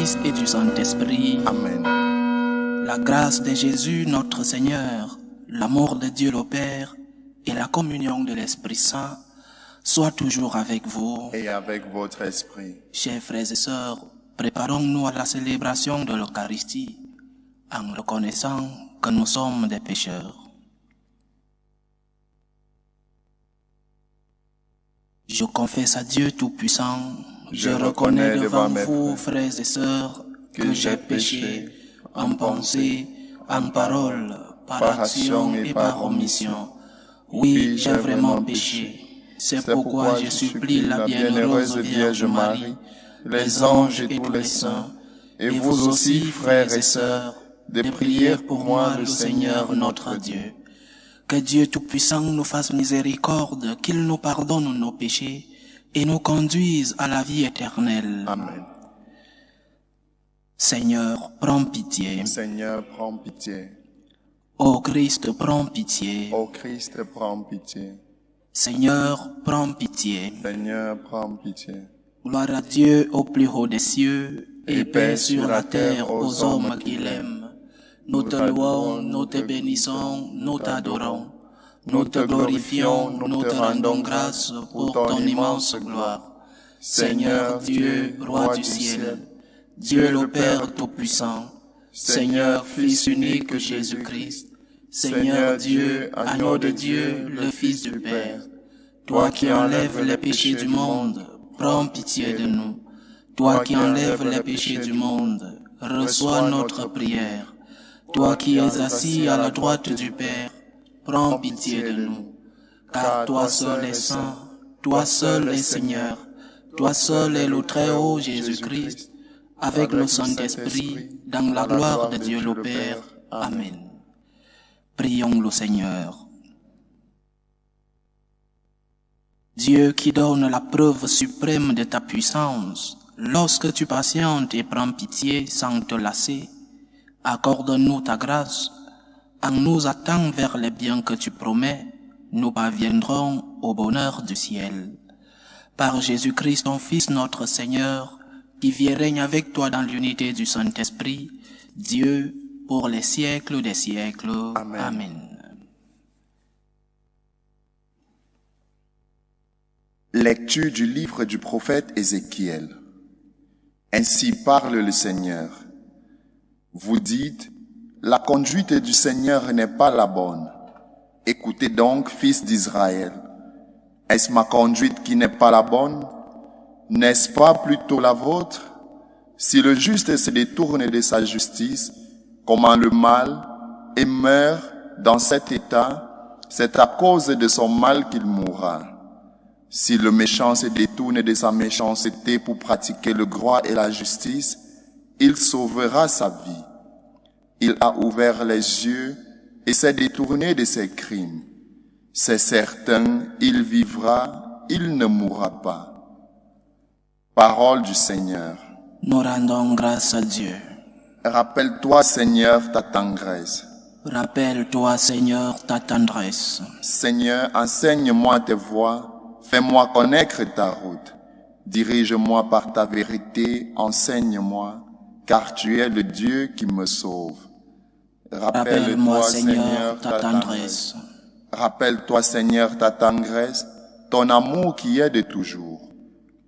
Fils et du Saint-Esprit. Amen. La grâce de Jésus notre Seigneur, l'amour de Dieu le Père et la communion de l'Esprit Saint soient toujours avec vous. Et avec votre esprit. Chers frères et sœurs, préparons-nous à la célébration de l'Eucharistie en reconnaissant que nous sommes des pécheurs. Je confesse à Dieu Tout-Puissant, je reconnais devant vous, frères et sœurs, que j'ai péché en pensée, en parole, par action et par omission. Oui, j'ai vraiment péché. C'est pourquoi je supplie la bienheureuse Vierge Marie, les anges et tous les saints, et vous aussi, frères et sœurs, de prier pour moi le Seigneur notre Dieu. Que Dieu Tout-Puissant nous fasse miséricorde, qu'il nous pardonne nos péchés et nous conduise à la vie éternelle. Amen. Seigneur, prends pitié. Seigneur, prends pitié. Ô Christ, prends pitié. Ô Christ, prends pitié. Seigneur, prends pitié. Seigneur, prends pitié. Gloire à Dieu au plus haut des cieux et paix sur la terre aux hommes qu'il aime. Nous te louons, nous te bénissons, nous t'adorons. Nous te glorifions, nous te rendons grâce pour ton immense gloire. Seigneur Dieu, Roi du ciel, Dieu le Père Tout-Puissant, Seigneur Fils unique Jésus-Christ, Seigneur Dieu, agneau de Dieu, le Fils du Père, toi qui enlèves les péchés du monde, prends pitié de nous. Toi qui enlèves les péchés du monde, reçois notre prière. Toi qui es assis à la droite du Père, prends pitié de nous. Car toi seul est saint, toi seul est Seigneur, toi seul est le Très-Haut Jésus-Christ, avec le Saint-Esprit, dans la gloire de Dieu le Père. Amen. Prions le Seigneur. Dieu qui donne la preuve suprême de ta puissance, lorsque tu patientes et prends pitié sans te lasser, accorde-nous ta grâce. En nous attendant vers les biens que tu promets, nous parviendrons au bonheur du ciel. Par Jésus-Christ, ton Fils, notre Seigneur, qui vit et règne avec toi dans l'unité du Saint-Esprit, Dieu, pour les siècles des siècles. Amen. Amen. Lecture du livre du prophète Ézéchiel. Ainsi parle le Seigneur. Vous dites, la conduite du Seigneur n'est pas la bonne. Écoutez donc, fils d'Israël. Est-ce ma conduite qui n'est pas la bonne? N'est-ce pas plutôt la vôtre? Si le juste se détourne de sa justice, comment le mal, et meurt dans cet état, c'est à cause de son mal qu'il mourra. Si le méchant se détourne de sa méchanceté pour pratiquer le droit et la justice, il sauvera sa vie. Il a ouvert les yeux et s'est détourné de ses crimes. C'est certain, il vivra, il ne mourra pas. Parole du Seigneur. Nous rendons grâce à Dieu. Rappelle-toi, Seigneur, ta tendresse. Rappelle-toi, Seigneur, ta tendresse. Seigneur, enseigne-moi tes voies, fais-moi connaître ta route. Dirige-moi par ta vérité, enseigne-moi, car tu es le Dieu qui me sauve. Rappelle-moi, Seigneur, ta tendresse. Rappelle-toi, Seigneur, ta tendresse, ton amour qui est de toujours.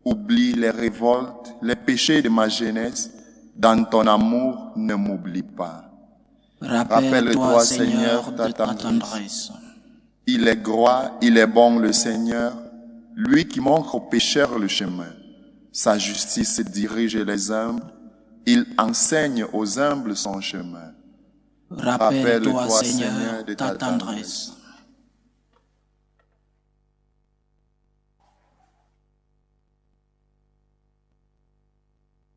Oublie les révoltes, les péchés de ma jeunesse. Dans ton amour, ne m'oublie pas. Rappelle-toi, Seigneur, de ta tendresse. Il est droit, il est bon le Seigneur, lui qui montre aux pécheurs le chemin. Sa justice dirige les humbles, il enseigne aux humbles son chemin. Rappelle-toi, Seigneur, de ta tendresse.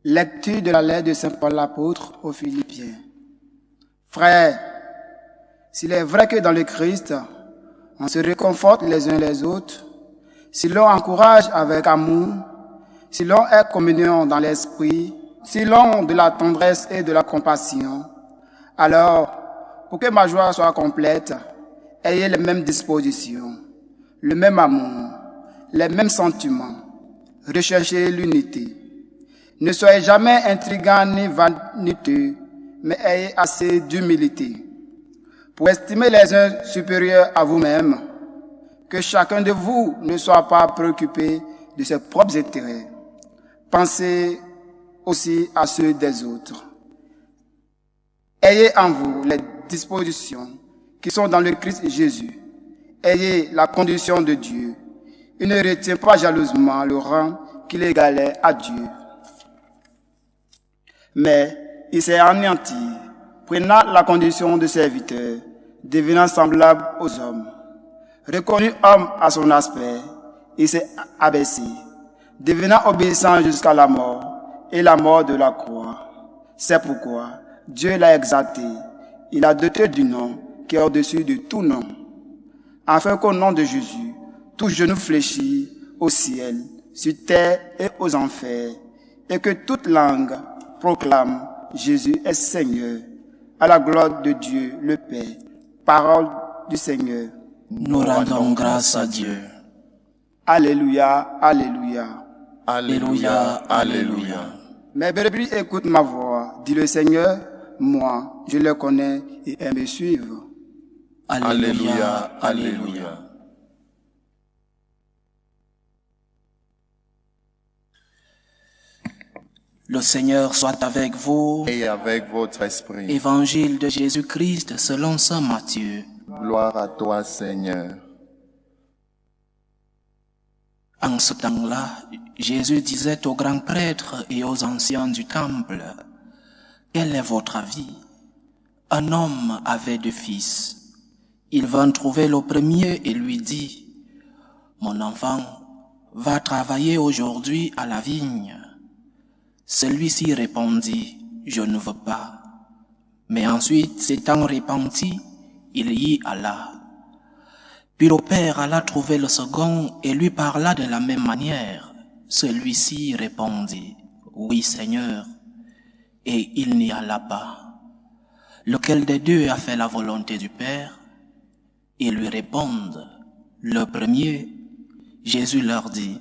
Lecture de la lettre de Saint Paul l'apôtre aux Philippiens. Frères, s'il est vrai que dans le Christ, on se réconforte les uns les autres, si l'on encourage avec amour, si l'on est communion dans l'esprit, si l'on de la tendresse et de la compassion, alors, pour que ma joie soit complète, ayez les mêmes dispositions, le même amour, les mêmes sentiments, recherchez l'unité. Ne soyez jamais intrigants ni vaniteux, mais ayez assez d'humilité pour estimer les uns supérieurs à vous-même, que chacun de vous ne soit pas préoccupé de ses propres intérêts. Pensez aussi à ceux des autres. Ayez en vous les dispositions qui sont dans le Christ Jésus. Ayez la condition de Dieu. Il ne retient pas jalousement le rang qu'il égalait à Dieu. Mais il s'est anéanti, prenant la condition de serviteur, devenant semblable aux hommes. Reconnu homme à son aspect, il s'est abaissé, devenant obéissant jusqu'à la mort, et la mort de la croix. C'est pourquoi Dieu l'a exalté. Il a doté du nom qui est au-dessus de tout nom, afin qu'au nom de Jésus, tout genou fléchit au ciel, sur terre et aux enfers, et que toute langue proclame Jésus est Seigneur, à la gloire de Dieu le Père. Parole du Seigneur. Nous rendons grâce à Dieu. Alléluia, alléluia. Alléluia, alléluia. Mes brebis écoutent ma voix, dit le Seigneur. Moi, je les connais et elles me suivent. Alléluia, alléluia. Le Seigneur soit avec vous. Et avec votre esprit. Évangile de Jésus-Christ selon saint Matthieu. Gloire à toi, Seigneur. En ce temps-là, Jésus disait aux grands prêtres et aux anciens du temple, « Quel est votre avis? Un homme avait 2 fils. Il vint trouver le premier et lui dit, « Mon enfant, va travailler aujourd'hui à la vigne. » Celui-ci répondit, « Je ne veux pas. » Mais ensuite, s'étant repenti, il y alla. Puis le père alla trouver le second et lui parla de la même manière. Celui-ci répondit, « Oui, Seigneur. » Et il n'y alla pas. Lequel des deux a fait la volonté du Père? Ils lui répondent, « Le premier. » Jésus leur dit,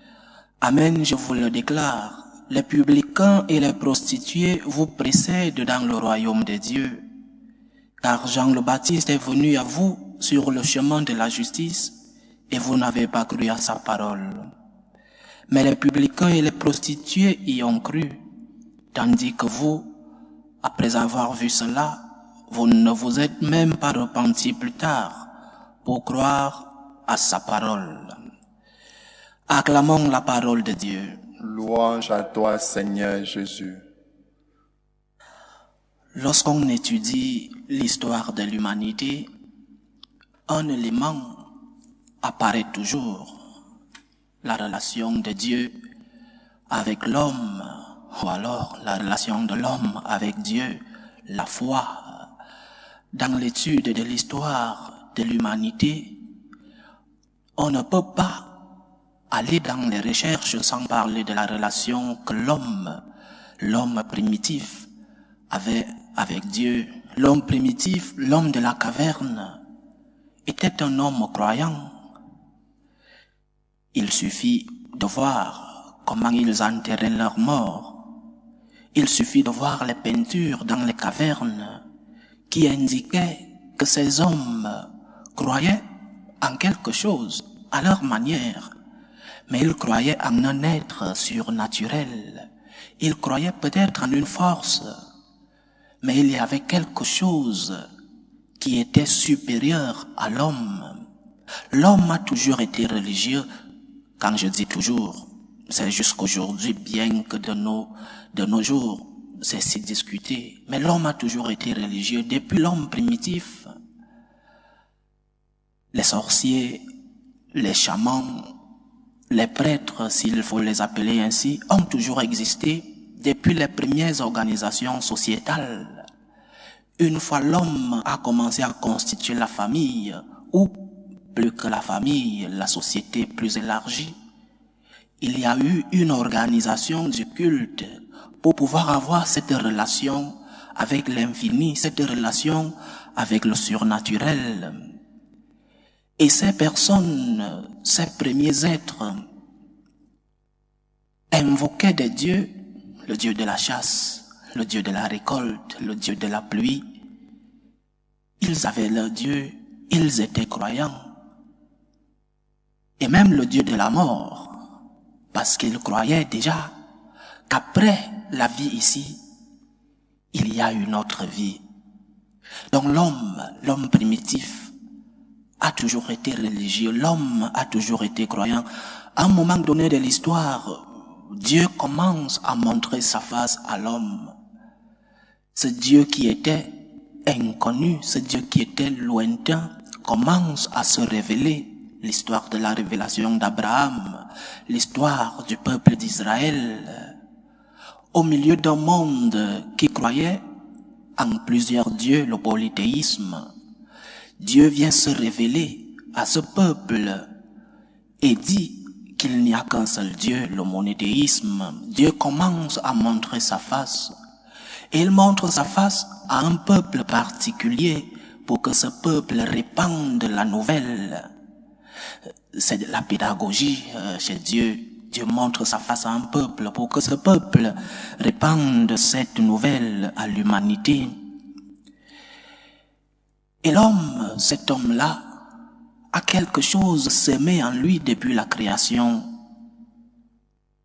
« Amen, je vous le déclare, les publicains et les prostituées vous précèdent dans le royaume de Dieu. Car Jean le Baptiste est venu à vous sur le chemin de la justice, et vous n'avez pas cru à sa parole. Mais les publicains et les prostituées y ont cru, tandis que vous, après avoir vu cela, vous ne vous êtes même pas repentis plus tard pour croire à sa parole. » Acclamons la parole de Dieu. Louange à toi, Seigneur Jésus. Lorsqu'on étudie l'histoire de l'humanité, un élément apparaît toujours, la relation de Dieu avec l'homme, ou alors la relation de l'homme avec Dieu, la foi. Dans l'étude de l'histoire de l'humanité, on ne peut pas aller dans les recherches sans parler de la relation que l'homme primitif avait avec Dieu. L'homme primitif, l'homme de la caverne, était un homme croyant. Il suffit de voir comment ils enterraient leurs morts. Il suffit de voir les peintures dans les cavernes qui indiquaient que ces hommes croyaient en quelque chose à leur manière. Mais ils croyaient en un être surnaturel. Ils croyaient peut-être en une force. Mais il y avait quelque chose qui était supérieur à l'homme. L'homme a toujours été religieux. Quand je dis toujours, c'est jusqu'aujourd'hui, bien que de nos jours, c'est si discuté. Mais l'homme a toujours été religieux. Depuis l'homme primitif, les sorciers, les chamans, les prêtres, s'il faut les appeler ainsi, ont toujours existé depuis les premières organisations sociétales. Une fois l'homme a commencé à constituer la famille, ou plus que la famille, la société plus élargie, il y a eu une organisation du culte pour pouvoir avoir cette relation avec l'infini, cette relation avec le surnaturel. Et ces personnes, ces premiers êtres, invoquaient des dieux le Dieu de la chasse, le Dieu de la récolte, le Dieu de la pluie. Ils avaient leur Dieu, ils étaient croyants. Et même le Dieu de la mort, parce qu'ils croyaient déjà qu'après la vie ici, il y a une autre vie. Donc l'homme primitif a toujours été religieux, l'homme a toujours été croyant. À un moment donné de l'histoire, Dieu commence à montrer sa face à l'homme. Ce Dieu qui était inconnu, ce Dieu qui était lointain, commence à se révéler. L'histoire de la révélation d'Abraham, l'histoire du peuple d'Israël. Au milieu d'un monde qui croyait en plusieurs dieux, le polythéisme, Dieu vient se révéler à ce peuple et dit qu'il n'y a qu'un seul Dieu, le monothéisme. Dieu commence à montrer sa face. Et il montre sa face à un peuple particulier pour que ce peuple répande la nouvelle. C'est de la pédagogie chez Dieu. Dieu montre sa face à un peuple pour que ce peuple répande cette nouvelle à l'humanité. Et l'homme, cet homme-là, a quelque chose semé en lui depuis la création.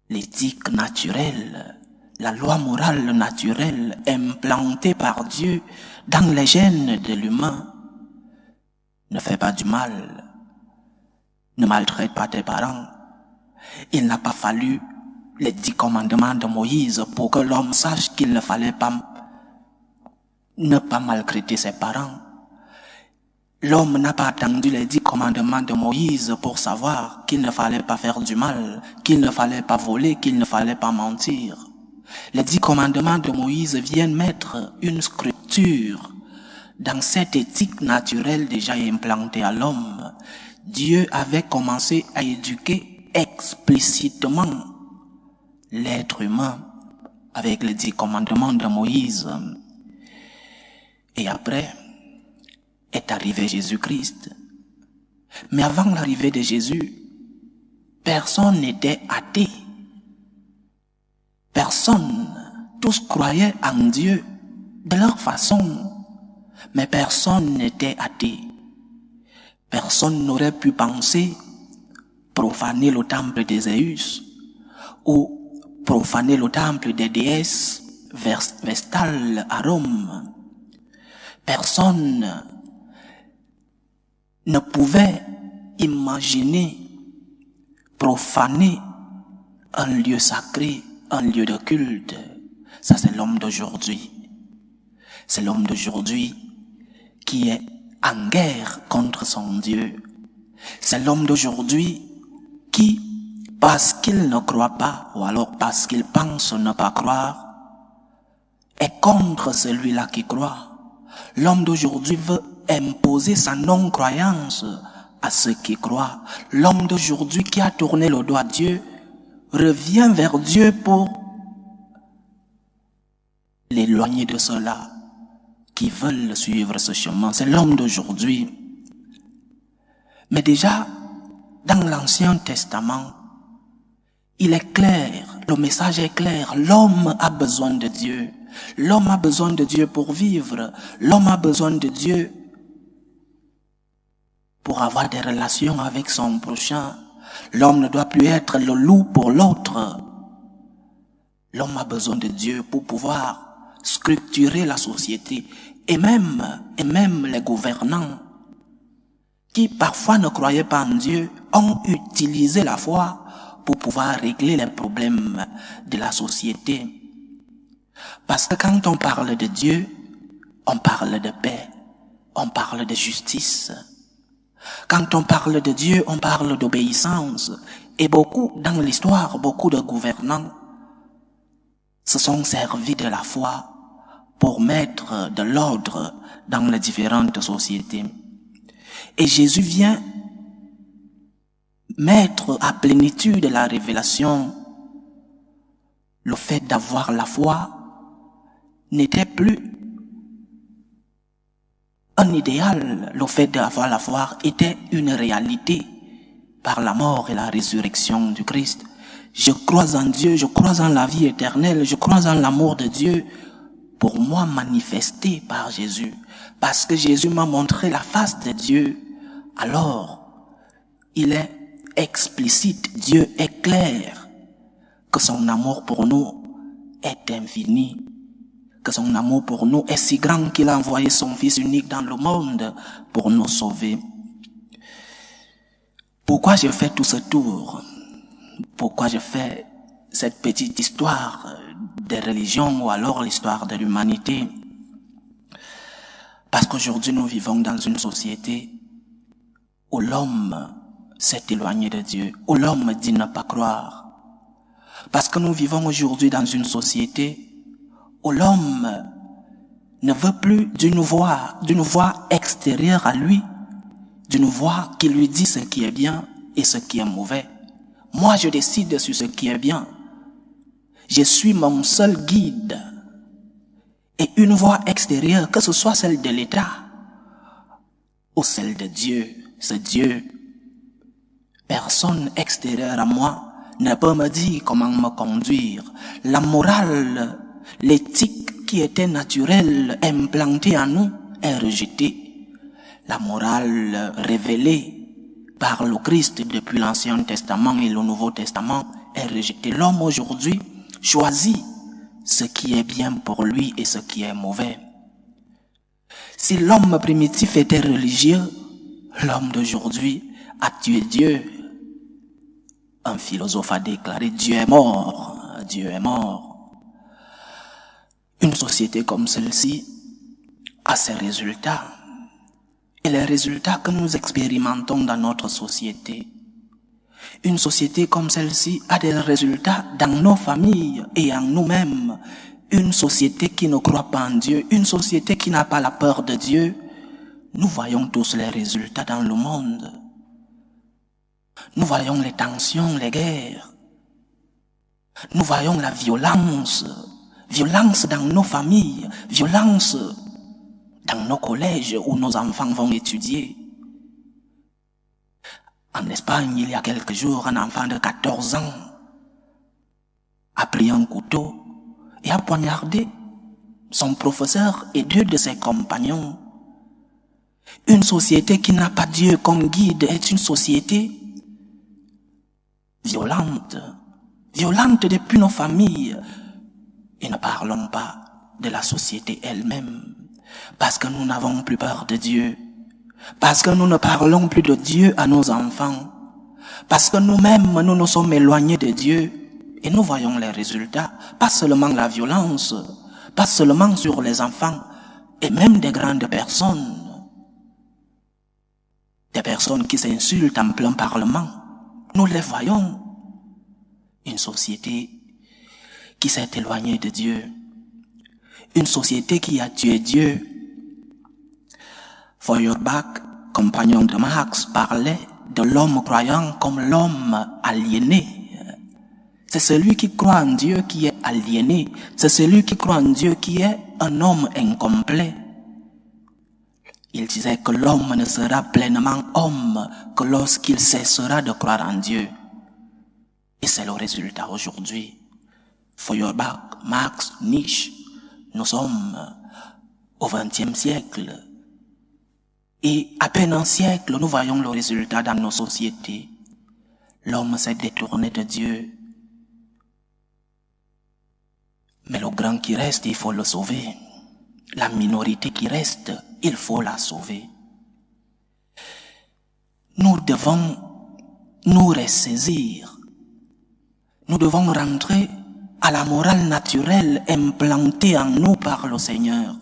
L'éthique naturelle, la loi morale naturelle implantée par Dieu dans les gènes de l'humain. Ne fais pas du mal. Ne maltraite pas tes parents. Il n'a pas fallu les 10 commandements de Moïse pour que l'homme sache qu'il ne fallait pas ne pas maltraiter ses parents. L'homme n'a pas attendu les 10 commandements de Moïse pour savoir qu'il ne fallait pas faire du mal, qu'il ne fallait pas voler, qu'il ne fallait pas mentir. Les 10 commandements de Moïse viennent mettre une structure dans cette éthique naturelle déjà implantée à l'homme. Dieu avait commencé à éduquer explicitement l'être humain avec les 10 commandements de Moïse. Et après est arrivé Jésus-Christ. Mais avant l'arrivée de Jésus, personne n'était athée. Personne, tous croyaient en Dieu de leur façon, mais personne n'était athée. Personne n'aurait pu penser profaner le temple des Zéus ou profaner le temple des déesses vestales à Rome. Personne ne pouvait imaginer profaner un lieu sacré, un lieu de culte. Ça, c'est l'homme d'aujourd'hui. C'est l'homme d'aujourd'hui qui est en guerre contre son Dieu. C'est l'homme d'aujourd'hui qui, parce qu'il ne croit pas, ou alors parce qu'il pense ne pas croire, est contre celui-là qui croit. L'homme d'aujourd'hui veut imposer sa non-croyance à ceux qui croient. L'homme d'aujourd'hui qui a tourné le dos à Dieu revient vers Dieu pour l'éloigner de ceux-là qui veulent suivre ce chemin. C'est l'homme d'aujourd'hui. Mais déjà, dans l'Ancien Testament, il est clair, le message est clair, l'homme a besoin de Dieu. L'homme a besoin de Dieu pour vivre. L'homme a besoin de Dieu pour avoir des relations avec son prochain. L'homme ne doit plus être le loup pour l'autre. L'homme a besoin de Dieu pour pouvoir structurer la société. Et même les gouvernants qui parfois ne croyaient pas en Dieu ont utilisé la foi pour pouvoir régler les problèmes de la société. Parce que quand on parle de Dieu, on parle de paix, on parle de justice. Quand on parle de Dieu, on parle d'obéissance. Et dans l'histoire, beaucoup de gouvernants se sont servis de la foi pour mettre de l'ordre dans les différentes sociétés. Et Jésus vient mettre à plénitude la révélation. Le fait d'avoir la foi n'était plus un idéal. Le fait d'avoir la foi était une réalité par la mort et la résurrection du Christ. Je crois en Dieu, je crois en la vie éternelle, je crois en l'amour de Dieu, pour moi manifesté par Jésus. Parce que Jésus m'a montré la face de Dieu, alors il est explicite, Dieu est clair, que son amour pour nous est infini, que son amour pour nous est si grand qu'il a envoyé son Fils unique dans le monde pour nous sauver. Pourquoi je fais tout ce tour? Pourquoi je fais cette petite histoire des religions ou alors l'histoire de l'humanité? Parce qu'aujourd'hui nous vivons dans une société où l'homme s'est éloigné de Dieu, où l'homme dit ne pas croire. Parce que nous vivons aujourd'hui dans une société où l'homme ne veut plus d'une voix extérieure à lui, d'une voix qui lui dit ce qui est bien et ce qui est mauvais. Moi, je décide sur ce qui est bien. Je suis mon seul guide. Et une voix extérieure, que ce soit celle de l'État ou celle de Dieu, ce Dieu, personne extérieure à moi ne peut me dire comment me conduire. La morale, l'éthique qui était naturelle, implantée en nous, est rejetée. La morale révélée par le Christ depuis l'Ancien Testament et le Nouveau Testament est rejetée. L'homme aujourd'hui choisit ce qui est bien pour lui et ce qui est mauvais. Si l'homme primitif était religieux, l'homme d'aujourd'hui a tué Dieu. Un philosophe a déclaré: Dieu est mort, Dieu est mort. Une société comme celle-ci a ses résultats. Et les résultats que nous expérimentons dans notre société. Une société comme celle-ci a des résultats dans nos familles et en nous-mêmes. Une société qui ne croit pas en Dieu, une société qui n'a pas la peur de Dieu. Nous voyons tous les résultats dans le monde. Nous voyons les tensions, les guerres. Nous voyons la violence. Violence dans nos familles, violence dans nos collèges où nos enfants vont étudier. En Espagne, il y a quelques jours, un enfant de 14 ans a pris un couteau et a poignardé son professeur et 2 de ses compagnons. Une société qui n'a pas Dieu comme guide est une société violente, violente depuis nos familles. Et ne parlons pas de la société elle-même. Parce que nous n'avons plus peur de Dieu. Parce que nous ne parlons plus de Dieu à nos enfants. Parce que nous-mêmes, nous nous sommes éloignés de Dieu. Et nous voyons les résultats. Pas seulement la violence. Pas seulement sur les enfants. Et même des grandes personnes. Des personnes qui s'insultent en plein parlement. Nous les voyons. Une société qui s'est éloignée de Dieu. Une société qui a tué Dieu. Feuerbach, compagnon de Marx, parlait de l'homme croyant comme l'homme aliéné. C'est celui qui croit en Dieu qui est aliéné. C'est celui qui croit en Dieu qui est un homme incomplet. Il disait que l'homme ne sera pleinement homme que lorsqu'il cessera de croire en Dieu. Et c'est le résultat aujourd'hui. Feuerbach, Marx, Nietzsche, nous sommes au XXe siècle. Et à peine un siècle, nous voyons le résultat dans nos sociétés. L'homme s'est détourné de Dieu. Mais le grand qui reste, il faut le sauver. La minorité qui reste, il faut la sauver. Nous devons nous ressaisir. Nous devons rentrer à la morale naturelle implantée en nous par le Seigneur.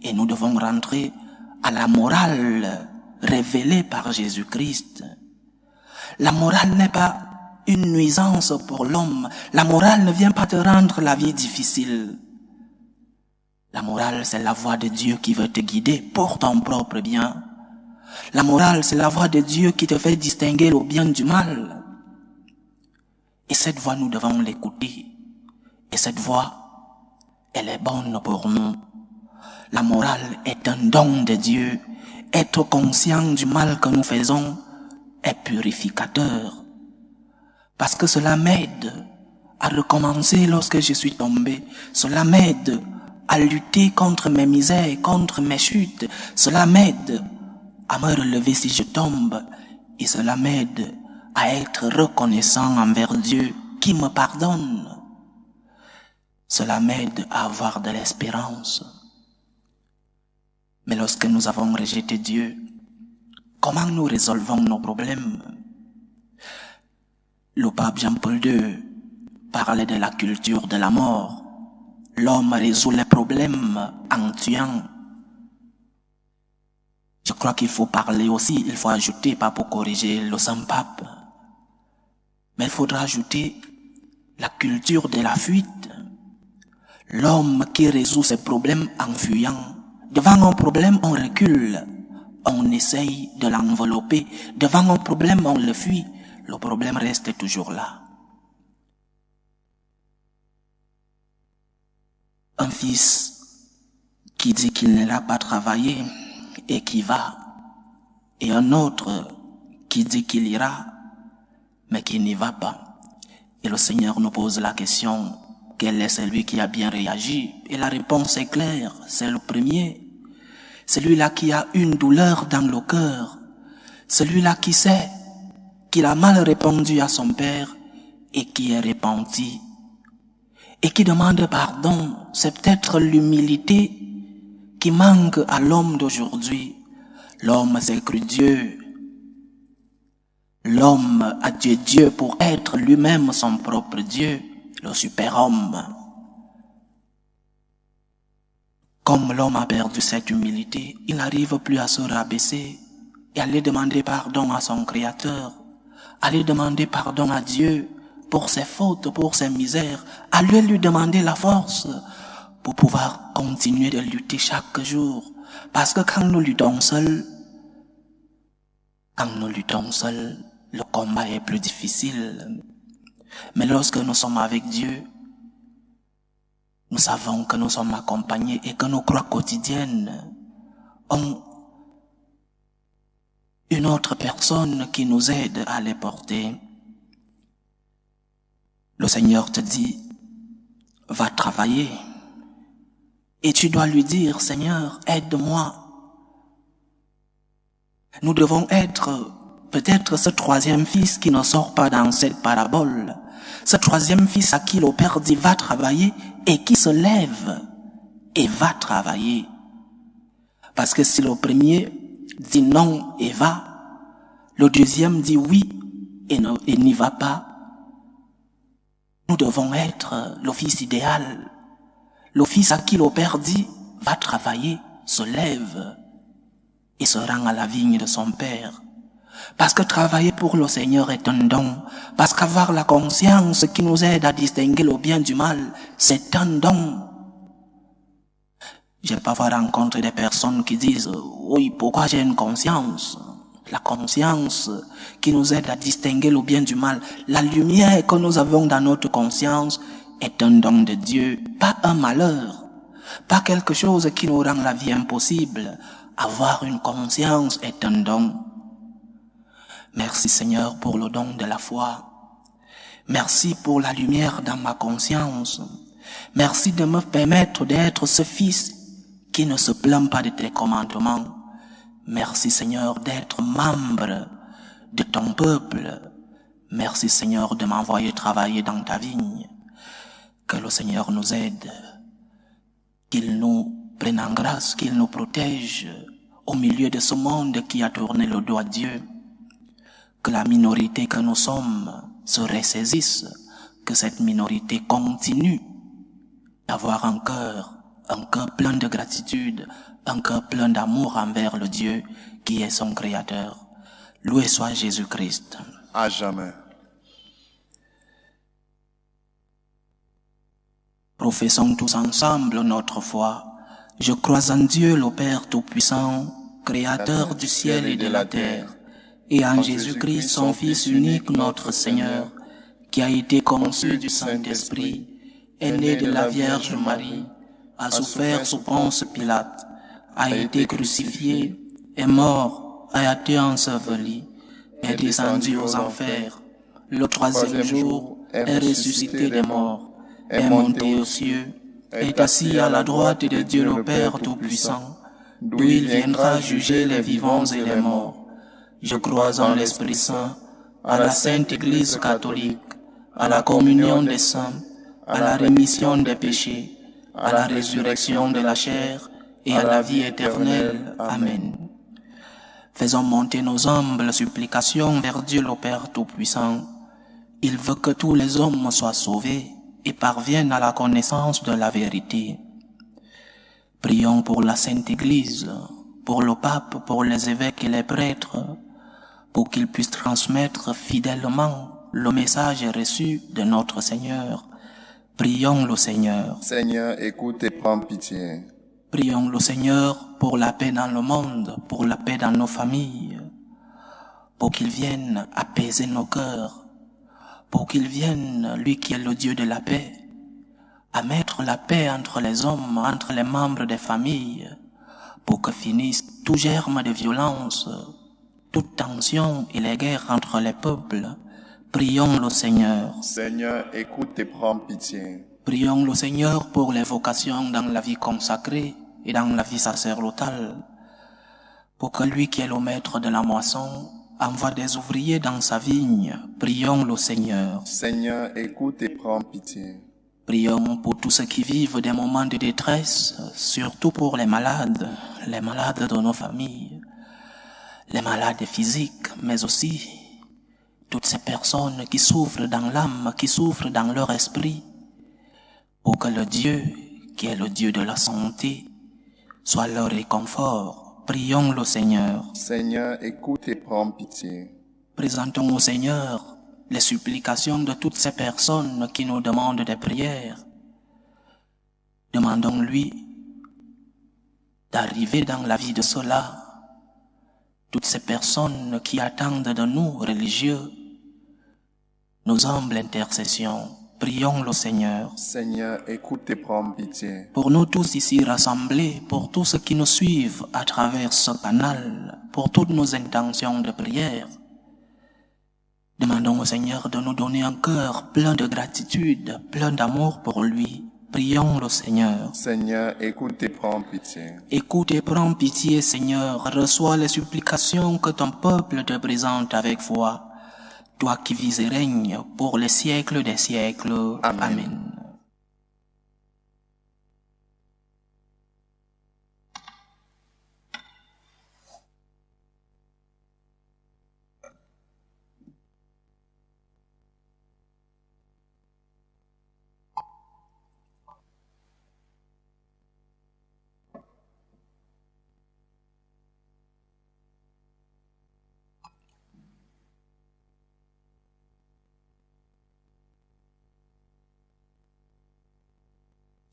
Et nous devons rentrer à la morale révélée par Jésus-Christ. La morale n'est pas une nuisance pour l'homme. La morale ne vient pas te rendre la vie difficile. La morale, c'est la voix de Dieu qui veut te guider pour ton propre bien. La morale, c'est la voix de Dieu qui te fait distinguer le bien du mal. Et cette voix, nous devons l'écouter. Et cette voix, elle est bonne pour nous. La morale est un don de Dieu. Être conscient du mal que nous faisons est purificateur. parce que cela m'aide à recommencer lorsque je suis tombé. Cela m'aide à lutter contre mes misères, contre mes chutes. Cela m'aide à me relever si je tombe. Et cela m'aide à être reconnaissant envers Dieu qui me pardonne. Cela m'aide à avoir de l'espérance. Mais lorsque nous avons rejeté Dieu, comment nous résolvons nos problèmes? Le pape Jean-Paul II parlait de la culture de la mort. L'homme résout les problèmes en tuant. Je crois qu'il faut parler aussi, il faut ajouter, pas pour corriger le Saint-Pape, mais il faudra ajouter la culture de la fuite. L'homme qui résout ses problèmes en fuyant. Devant un problème, on recule. On essaye de l'envelopper. Devant un problème, on le fuit. Le problème reste toujours là. Un fils qui dit qu'il n'ira pas travailler et qui va. Et un autre qui dit qu'il ira, mais qui n'y va pas. Et le Seigneur nous pose la question, quel est celui qui a bien réagi? Et la réponse est claire, c'est le premier. Celui-là qui a une douleur dans le cœur. Celui-là qui sait qu'il a mal répondu à son père et qui est repenti. Et qui demande pardon. C'est peut-être l'humilité qui manque à l'homme d'aujourd'hui. L'homme s'est cru Dieu. L'homme a tué Dieu pour être lui-même son propre Dieu, le super-homme. Comme l'homme a perdu cette humilité, il n'arrive plus à se rabaisser et aller demander pardon à son Créateur, aller demander pardon à Dieu pour ses fautes, pour ses misères, aller lui demander la force pour pouvoir continuer de lutter chaque jour. Parce que quand nous luttons seuls, le combat est plus difficile. Mais lorsque nous sommes avec Dieu, nous savons que nous sommes accompagnés et que nos croix quotidiennes ont une autre personne qui nous aide à les porter. Le Seigneur te dit, va travailler. Et tu dois lui dire, Seigneur, aide-moi. Nous devons être peut-être ce troisième fils qui ne sort pas dans cette parabole. Ce troisième fils à qui le Père dit va travailler et qui se lève et va travailler. Parce que si le premier dit non et va, le deuxième dit oui et n'y va pas, nous devons être le fils idéal. Le fils à qui le Père dit va travailler, se lève et se rend à la vigne de son Père. Parce que travailler pour le Seigneur est un don. Parce qu'avoir la conscience qui nous aide à distinguer le bien du mal, c'est un don. J'ai parfois rencontré des personnes qui disent « Oui, pourquoi j'ai une conscience ?» La conscience qui nous aide à distinguer le bien du mal, la lumière que nous avons dans notre conscience est un don de Dieu, pas un malheur, pas quelque chose qui nous rend la vie impossible. Avoir une conscience est un don. Merci Seigneur pour le don de la foi. Merci pour la lumière dans ma conscience. Merci de me permettre d'être ce fils qui ne se plaint pas de tes commandements. Merci Seigneur d'être membre de ton peuple. Merci Seigneur de m'envoyer travailler dans ta vigne. Que le Seigneur nous aide, qu'il nous prenne en grâce, qu'il nous protège au milieu de ce monde qui a tourné le dos à Dieu. Que la minorité que nous sommes se ressaisisse, que cette minorité continue d'avoir un cœur plein de gratitude, un cœur plein d'amour envers le Dieu qui est son Créateur. Loué soit Jésus-Christ. À jamais. Professons tous ensemble notre foi. Je crois en Dieu le Père Tout-Puissant, Créateur du ciel et de la terre, et en Jésus-Christ, son Fils unique, notre Seigneur, qui a été conçu du Saint-Esprit, est né de la Vierge Marie, a souffert sous Ponce Pilate, a été crucifié, est mort, a été enseveli, est descendu aux enfers. le troisième jour, est ressuscité des morts, est monté aux cieux, est assis à la droite de Dieu le Père Tout-Puissant, d'où il viendra juger les vivants et les morts. Je crois en l'Esprit Saint, à la Sainte Église catholique, à la communion des saints, à la rémission des péchés, à la résurrection de la chair et à la vie éternelle. Amen. Faisons monter nos humbles supplications vers Dieu le Père Tout-Puissant. Il veut que tous les hommes soient sauvés et parviennent à la connaissance de la vérité. Prions pour la Sainte Église, pour le pape, pour les évêques et les prêtres, pour qu'ils puissent transmettre fidèlement le message reçu de notre Seigneur. Prions le Seigneur. Seigneur, écoute et prends pitié. Prions le Seigneur pour la paix dans le monde, pour la paix dans nos familles, pour qu'il vienne apaiser nos cœurs, pour qu'il vienne, lui qui est le Dieu de la paix, à mettre la paix entre les hommes, entre les membres des familles, pour que finisse tout germe de violence, toute tension et les guerres entre les peuples. Prions le Seigneur. Seigneur, écoute et prends pitié. Prions le Seigneur pour les vocations dans la vie consacrée et dans la vie sacerdotale, pour que lui qui est le maître de la moisson envoie des ouvriers dans sa vigne. Prions le Seigneur. Seigneur, écoute et prends pitié. Prions pour tous ceux qui vivent des moments de détresse, surtout pour les malades de nos familles, les malades physiques, mais aussi toutes ces personnes qui souffrent dans l'âme, qui souffrent dans leur esprit, pour que le Dieu, qui est le Dieu de la santé, soit leur réconfort. Prions le Seigneur. Seigneur, écoute et prends pitié. Présentons au Seigneur les supplications de toutes ces personnes qui nous demandent des prières. Demandons-lui d'arriver dans la vie de ceux-là, toutes ces personnes qui attendent de nous, religieux, nos humbles intercessions. Prions le Seigneur. Seigneur, écoute et prends pitié. Pour nous tous ici rassemblés, pour tous ceux qui nous suivent à travers ce canal, pour toutes nos intentions de prière, demandons au Seigneur de nous donner un cœur plein de gratitude, plein d'amour pour lui. Prions le Seigneur. Seigneur, écoute et prends pitié. Écoute et prends pitié, Seigneur. Reçois les supplications que ton peuple te présente avec foi. Toi qui vis et règnes pour les siècles des siècles. Amen. Amen.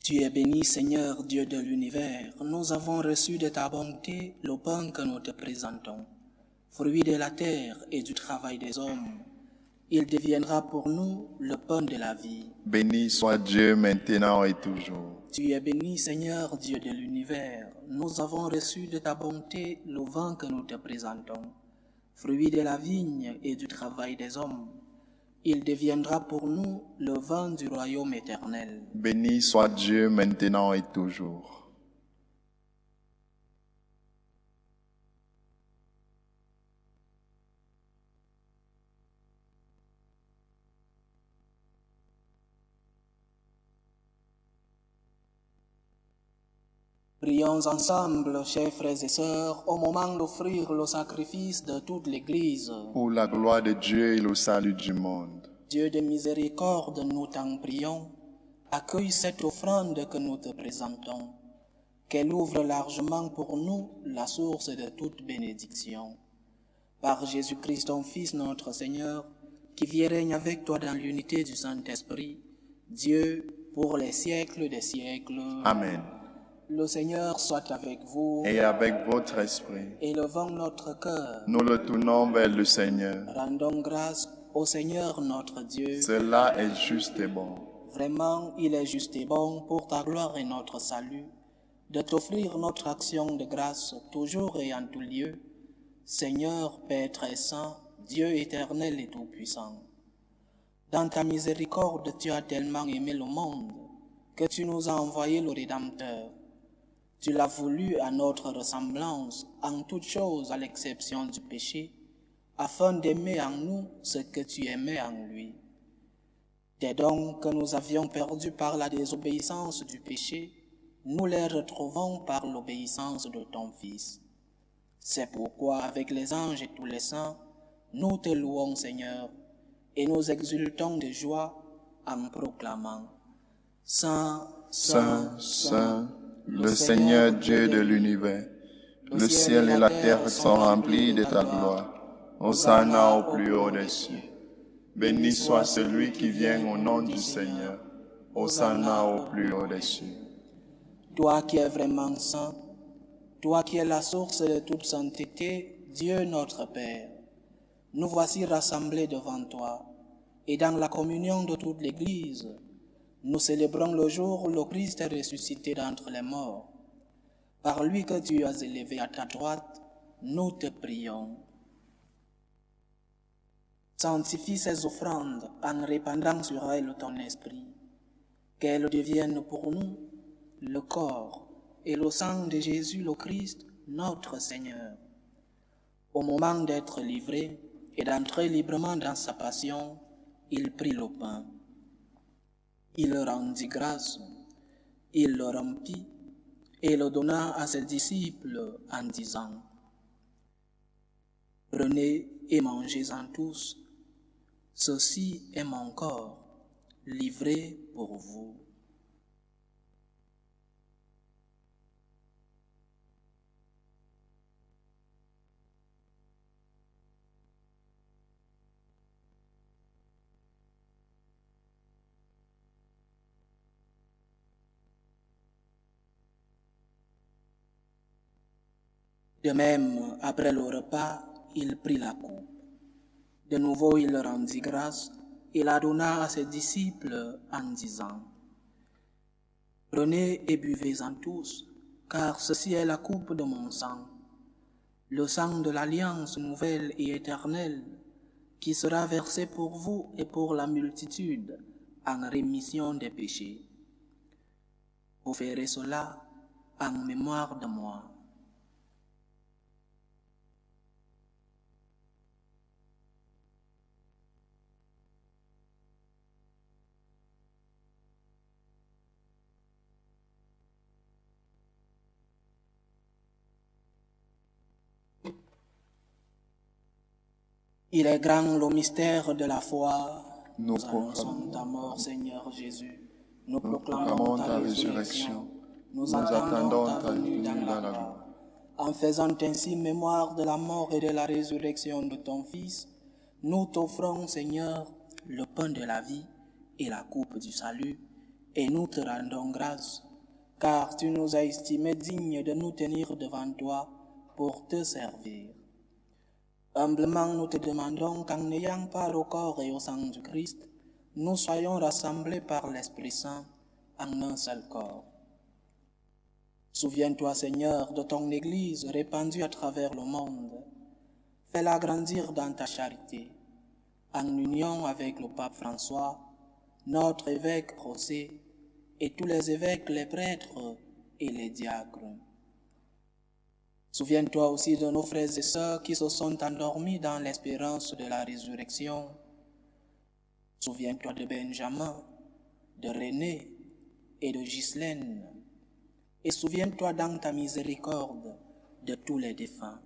Tu es béni, Seigneur, Dieu de l'univers. Nous avons reçu de ta bonté le pain que nous te présentons, fruit de la terre et du travail des hommes. Il deviendra pour nous le pain de la vie. Béni soit Dieu maintenant et toujours. Tu es béni, Seigneur, Dieu de l'univers. Nous avons reçu de ta bonté le vin que nous te présentons, fruit de la vigne et du travail des hommes. Il deviendra pour nous le vin du royaume éternel. Béni soit Dieu maintenant et toujours. Prions ensemble, chers frères et sœurs, au moment d'offrir le sacrifice de toute l'Église. Pour la gloire de Dieu et le salut du monde. Dieu de miséricorde, nous t'en prions, accueille cette offrande que nous te présentons, qu'elle ouvre largement pour nous la source de toute bénédiction. Par Jésus-Christ, ton Fils, notre Seigneur, qui vit et règne avec toi dans l'unité du Saint-Esprit, Dieu, pour les siècles des siècles. Amen. Le Seigneur soit avec vous. Et avec votre esprit. Élevons notre cœur. Nous le tournons vers le Seigneur. Rendons grâce au Seigneur notre Dieu. Cela est juste et bon. Vraiment, il est juste et bon pour ta gloire et notre salut, de t'offrir notre action de grâce toujours et en tout lieu. Seigneur, Père très saint, Dieu éternel et tout-puissant, Dans ta miséricorde, tu as tellement aimé le monde que tu nous as envoyé le Rédempteur. Tu l'as voulu à notre ressemblance, en toutes choses à l'exception du péché, afin d'aimer en nous ce que tu aimais en lui. Des dons que nous avions perdus par la désobéissance du péché, nous les retrouvons par l'obéissance de ton Fils. C'est pourquoi, avec les anges et tous les saints, nous te louons, Seigneur, et nous exultons de joie en proclamant: Saint, Saint, Saint, le Seigneur Dieu de l'univers, le ciel et la terre sont remplis de ta gloire. Hosanna au plus haut des cieux. Béni soit celui qui vient au nom du Seigneur. Hosanna au plus haut des cieux. Toi qui es vraiment saint, toi qui es la source de toute sainteté, Dieu notre Père, nous voici rassemblés devant toi, et dans la communion de toute l'Église, nous célébrons le jour où le Christ est ressuscité d'entre les morts. Par lui que tu as élevé à ta droite, nous te prions. Sanctifie ces offrandes en répandant sur elles ton esprit, qu'elles deviennent pour nous le corps et le sang de Jésus le Christ, notre Seigneur. Au moment d'être livré et d'entrer librement dans sa passion, il prit le pain. Il rendit grâce, il le rompit et le donna à ses disciples en disant: Prenez et mangez-en tous, ceci est mon corps, livré pour vous. De même, après le repas, il prit la coupe. De nouveau, il rendit grâce et la donna à ses disciples en disant: Prenez et buvez-en tous, car ceci est la coupe de mon sang, le sang de l'alliance nouvelle et éternelle, qui sera versé pour vous et pour la multitude en rémission des péchés. Vous ferez cela en mémoire de moi. Il est grand le mystère de la foi. Nous annonçons ta mort, Seigneur Jésus. Nous proclamons ta résurrection. Nous attendons ta venue dans la gloire. En faisant ainsi mémoire de la mort et de la résurrection de ton Fils, nous t'offrons, Seigneur, le pain de la vie et la coupe du salut, et nous te rendons grâce, car tu nous as estimés dignes de nous tenir devant toi pour te servir. Humblement, nous te demandons qu'en n'ayant part au corps et au sang du Christ, nous soyons rassemblés par l'Esprit Saint en un seul corps. Souviens-toi, Seigneur, de ton Église répandue à travers le monde. Fais-la grandir dans ta charité, en union avec le pape François, notre évêque José, et tous les évêques, les prêtres et les diacres. Souviens-toi aussi de nos frères et sœurs qui se sont endormis dans l'espérance de la résurrection. Souviens-toi de Benjamin, de René et de Ghislaine. Et souviens-toi dans ta miséricorde de tous les défunts.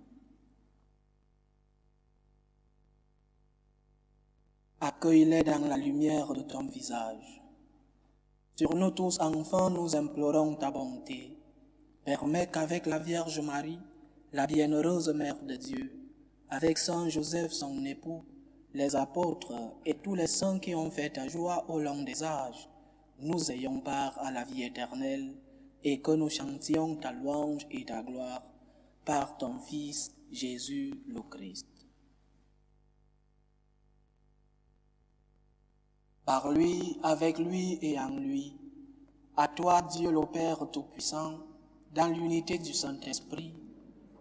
Accueille-les dans la lumière de ton visage. Sur nous tous, enfants, nous implorons ta bonté. Permets qu'avec la Vierge Marie, la bienheureuse Mère de Dieu, avec Saint Joseph son époux, les apôtres et tous les saints qui ont fait ta joie au long des âges, nous ayons part à la vie éternelle et que nous chantions ta louange et ta gloire par ton Fils Jésus le Christ. Par lui, avec lui et en lui, à toi Dieu le Père Tout-Puissant, dans l'unité du Saint-Esprit,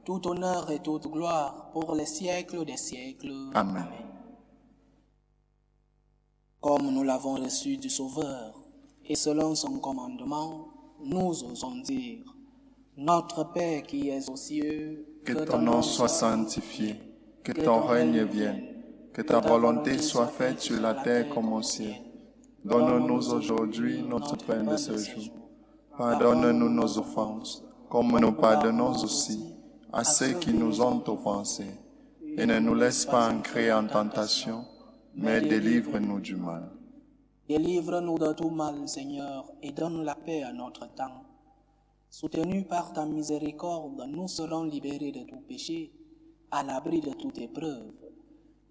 tout honneur et toute gloire pour les siècles des siècles. Amen. Comme nous l'avons reçu du Sauveur, et selon son commandement, nous osons dire, Notre Père qui es aux cieux, Que ton nom soit sanctifié, que ton règne vienne, que ta volonté soit faite sur la terre comme au ciel. Donne-nous aujourd'hui notre pain de ce jour. Pardonne-nous nos offenses, comme nous pardonnons aussi à ceux qui nous ont offensés. Et ne nous laisse pas entrer en tentation, mais délivre-nous du mal. Délivre-nous de tout mal, Seigneur, et donne la paix à notre temps. Soutenus par ta miséricorde, nous serons libérés de tout péché, à l'abri de toute épreuve.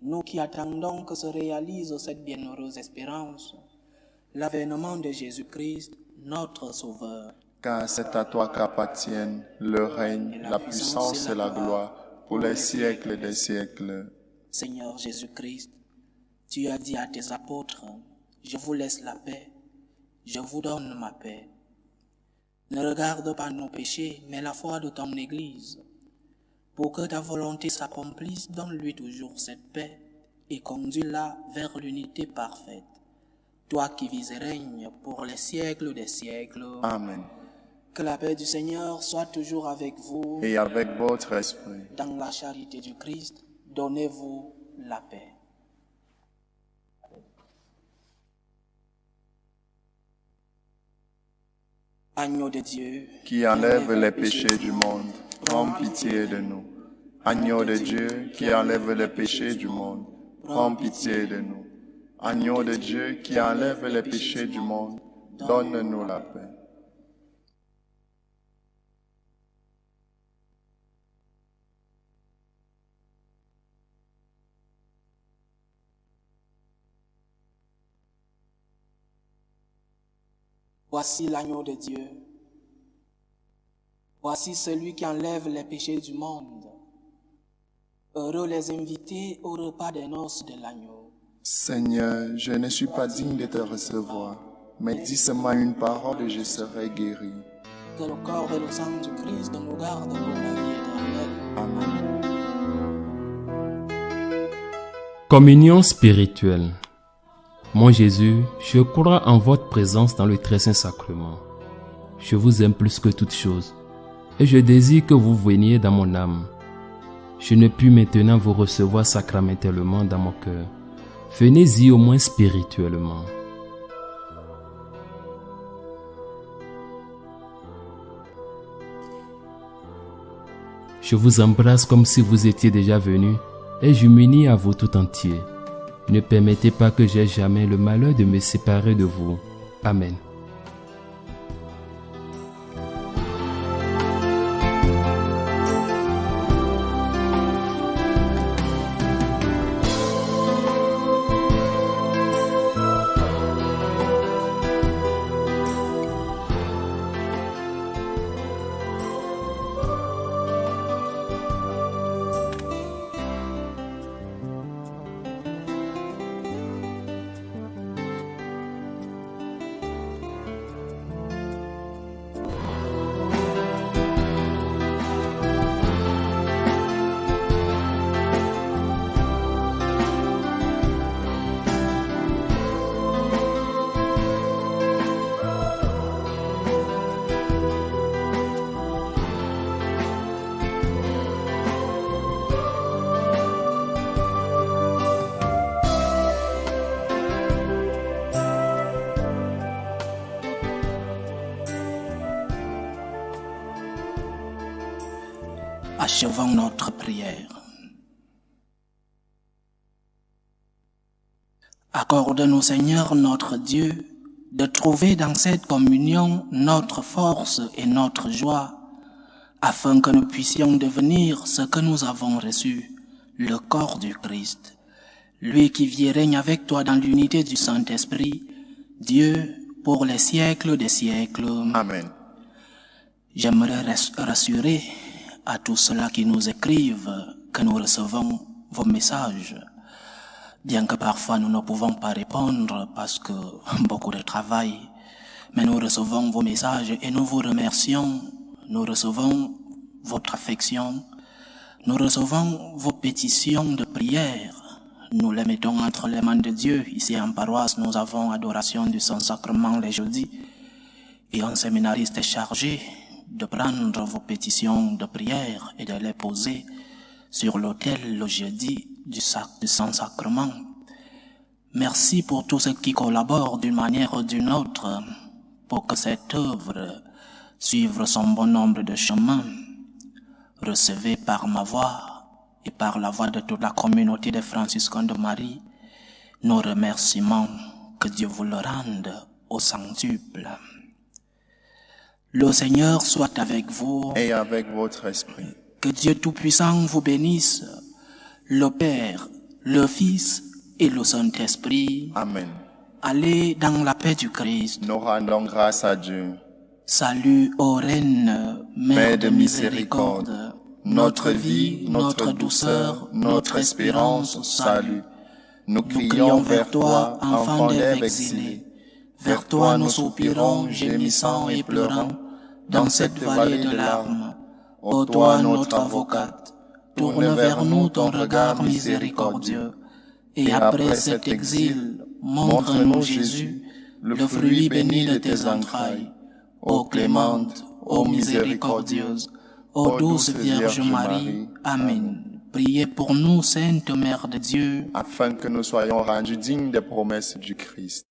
Nous qui attendons que se réalise cette bienheureuse espérance, l'avènement de Jésus-Christ, notre Sauveur. Car c'est à toi qu'appartiennent le règne, la puissance et la gloire pour les siècles des siècles. Seigneur Jésus-Christ, tu as dit à tes apôtres, je vous laisse la paix, je vous donne ma paix. Ne regarde pas nos péchés, mais la foi de ton Église. Pour que ta volonté s'accomplisse, donne-lui toujours cette paix et conduis-la vers l'unité parfaite. Toi qui vis et règnes pour les siècles des siècles. Amen. Que la paix du Seigneur soit toujours avec vous. Et avec votre esprit. Dans la charité du Christ, donnez-vous la paix. Agneau de Dieu, qui enlève les péchés du monde, prends pitié de nous. Agneau de Dieu, qui enlève les péchés du monde, prends pitié de nous. Agneau de Dieu, qui enlève les péchés du monde, donne-nous la paix. Voici l'agneau de Dieu. Voici celui qui enlève les péchés du monde. Heureux les invités au repas des noces de l'agneau. Seigneur, je ne suis pas digne de te recevoir, mais dis seulement une parole et je serai guéri. Que le corps et le sang du Christ nous gardent pour la vie éternelle. Amen. Communion spirituelle. Mon Jésus, je crois en votre présence dans le très saint sacrement. Je vous aime plus que toute chose, et je désire que vous veniez dans mon âme. Je ne puis maintenant vous recevoir sacramentellement dans mon cœur. Venez-y au moins spirituellement. Je vous embrasse comme si vous étiez déjà venu, et je m'unis à vous tout entier. Ne permettez pas que j'aie jamais le malheur de me séparer de vous. Amen. Achevons notre prière. Accorde-nous, Seigneur, notre Dieu, de trouver dans cette communion notre force et notre joie, afin que nous puissions devenir ce que nous avons reçu, le corps du Christ, lui qui vit et règne avec toi dans l'unité du Saint-Esprit, Dieu, pour les siècles des siècles. Amen. J'aimerais rassurer à tous ceux-là qui nous écrivent que nous recevons vos messages, bien que parfois nous ne pouvons pas répondre parce que beaucoup de travail, mais nous recevons vos messages et nous vous remercions. Nous recevons votre affection, nous recevons vos pétitions de prière, nous les mettons entre les mains de Dieu. Ici en paroisse, nous avons adoration du Saint-Sacrement les jeudis. Et un séminariste est chargé de prendre vos pétitions de prière et de les poser sur l'autel le jeudi du Saint-Sacrement. Merci pour tous ceux qui collaborent d'une manière ou d'une autre pour que cette œuvre suive son bon nombre de chemins. Recevez par ma voix et par la voix de toute la communauté des franciscains de Marie nos remerciements. Que Dieu vous le rende au centuple. Le Seigneur soit avec vous. Et avec votre esprit. Que Dieu Tout-Puissant vous bénisse, le Père, le Fils et le Saint-Esprit. Amen. Allez dans la paix du Christ. Nous rendons grâce à Dieu. Salut ô Reine, Mère de miséricorde, notre vie, notre douceur, notre espérance, salut. Nous crions vers toi, enfant d'Ève exilé. Vers toi nous soupirons, gémissant et pleurant, dans cette vallée de larmes. Ô toi notre avocate, tourne vers nous ton regard miséricordieux, et après cet exil, montre-nous Jésus, le fruit béni de tes entrailles. Ô clémente, ô miséricordieuse, ô douce Vierge Marie, Amen. Priez pour nous, Sainte Mère de Dieu, afin que nous soyons rendus dignes des promesses du Christ.